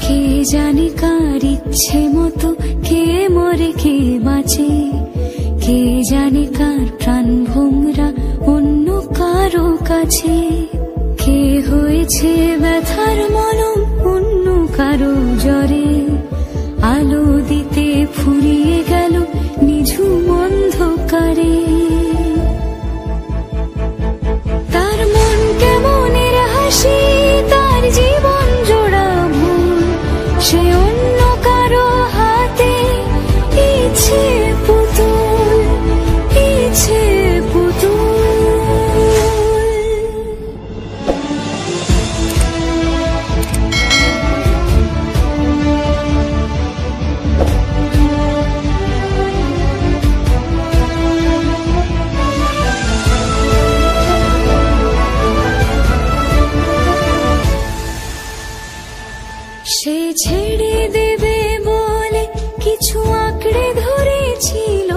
কে জানে কার ইচ্ছে মতো কে মরে কে বাঁচে, কে জানে কার প্রাণ ভোমরা অন্য কারো কাছে, কে হয়েছে ব্যথার মলম অন্য কারো জ্বরে, আলো দিতে ফুরিয়ে গেল নিঝুম অন্ধকারে। তার মন কেমনের হাসি, তার জীবন জোড়া ভুল, সে অন্য কারো হাতে ইচ্ছে পুতুল, ইচ্ছে পুতুল। সে ছেড়ে দেবে বলে কিছু আঁকড়ে ধরেছিল,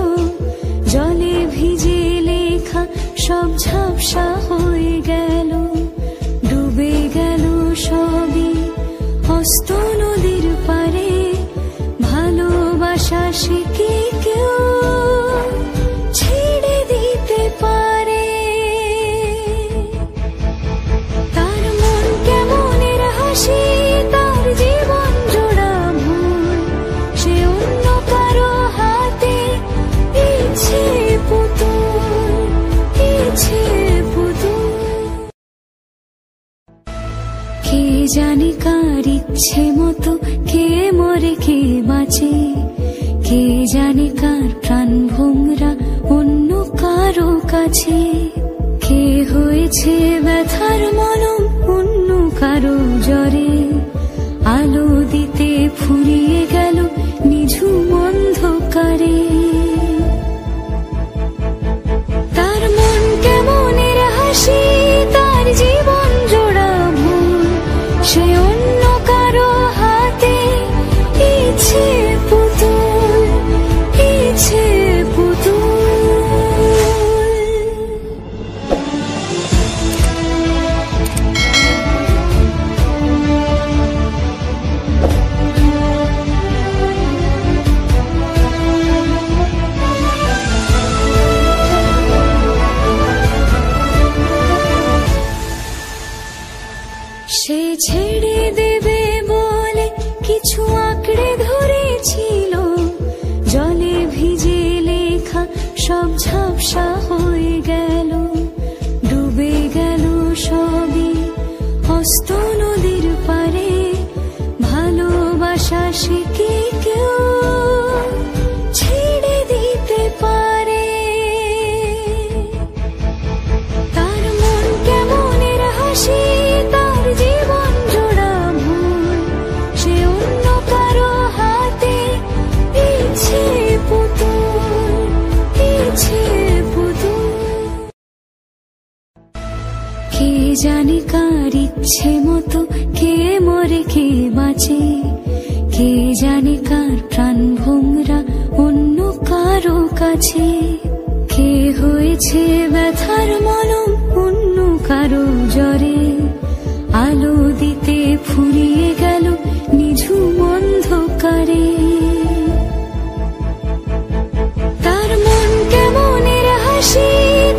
জলে ভিজে লেখা সব ঝাপসা হয়ে গেল, ডুবে গেল সবই অস্ত নদীর পারে। ভালোবাসা সে কি কেউ ছেড়ে দিতে পারে? তার মন কেমনের হাসি, তার জীবন জোড়া ভুল, সে অন্য কারো হাতে ইচ্ছে পুতুল, ইচ্ছে পুতুল। কে জানে কার ইচ্ছে মতো কে মরে কে বাঁচে, কে জানে কার প্রাণ ভোমরা অন্য কারো কাছে, কে হয়েছে ব্যথার মলম অন্য কারো জ্বরে, আলো দিতে ফুরিয়ে গেল নিঝুম অন্ধকারে। তার মন কেমনের হাসি, তার জীবন জোড়া ভুল, সে অন্য কারো হাতে ইচ্ছে পুতুল, ইচ্ছে পুতুল। সে ছেড়ে দেবে বলে কিছু আঁকড়ে ধরেছিল, জলে ভিজে লেখা সব ঝাপসা হয়ে গেল, ডুবে গেল সবই অস্ত নদীর পারে। ভালোবাসা সে কি কেউ ছেড়ে দিতে পারে? তার মন কেমনের হাসি, তার জীবন জোড়া ভুল, সে অন্য কারো হাতে ইচ্ছে পুতুল, ইচ্ছে পুতুল। কে জানে কার ইচ্ছে মতো কে মরে কে বাঁচে, কে জানে কার প্রাণ ভোমরা অন্য কারো কাছে, কে হয়েছে ব্যথার মলম অন্য কারো জ্বরে, আলো দিতে ফুরিয়ে গেল নিঝুম অন্ধকারে। তার মন কেমনের হাসি,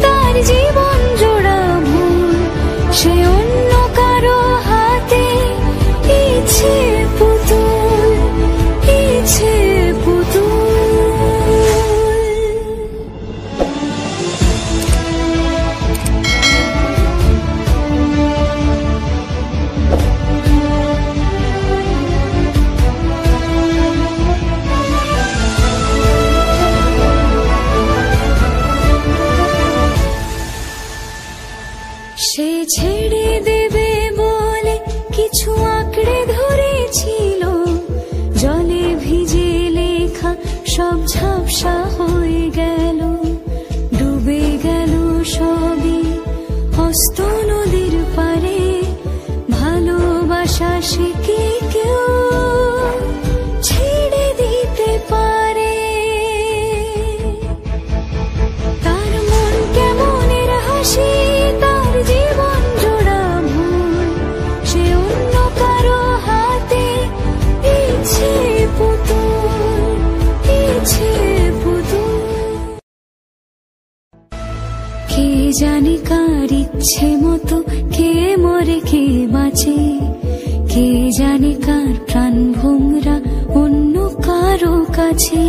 তার জীবন জোড়া ভুল, সে অন্য কারো হাতে ইচ্ছে পুতুল, ইচ্ছে পুতুল। সে ছেড়ে দেবে বলে কিছু আঁকড়ে ধরেছিল, জলে ভিজে লেখা সব ঝাপসা হয়ে গেল, ডুবে গেল সবই অস্ত নদীর পারে। ভালোবাসা সে কি কেউ ছেড়ে দিতে পারে? তার মন কেমনের হাসি, তার জীবন জোড়া ভুল, সে অন্য কারো হাতে কার ইচ্ছে মতো কে মরে কে বাঁচে, কে জানে কার প্রাণ ভোমরা অন্য কারো কাছে,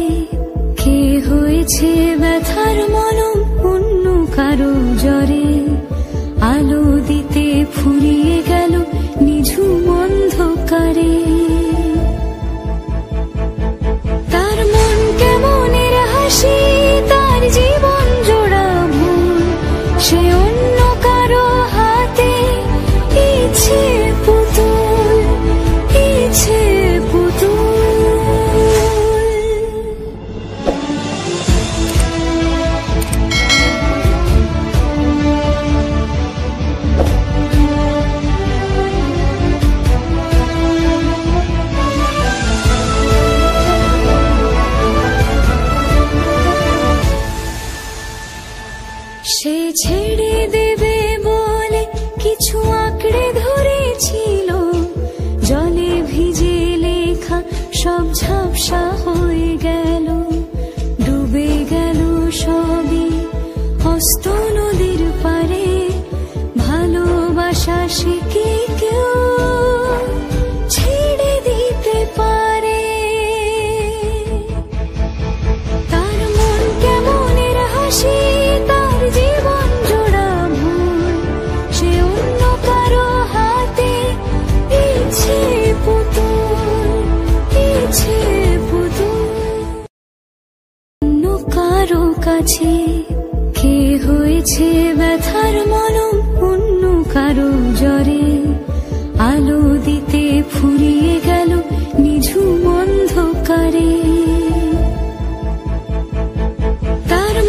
কে হয়েছে ব্যথার মলম অন্য কারো জ্বরে, আলো দিতে ফুরিয়ে গেল নিঝুম অন্ধকারে। তার মন কেমনের হাসি, তার জীবন জোড়া ভুল, সে অন্য কারো হাতে ইচ্ছে পুতুল, ইচ্ছে পুতুল। সে ছেড়ে দেবে বলে কিছু আঁকড়ে ধরেছিল, জলে ভিজে লেখা সব ঝাপসা হয়ে গেল, ডুবে গেল সবই হস্ত নদীর পারে। ভালোবাসা সে কি কেউ ছেড়ে দিতে পারে? তার মন কেমনের হাসি, তার জীবন জোড়া ভুল, সে অন্য কারো হাতে ইচ্ছে পুতুল, ইচ্ছে পুতুল। অন্য কারো কাছে কে হয়েছে ব্যথার মলম অন্য কারো জ্বরে, আলো দিতে ফুরিয়ে গেল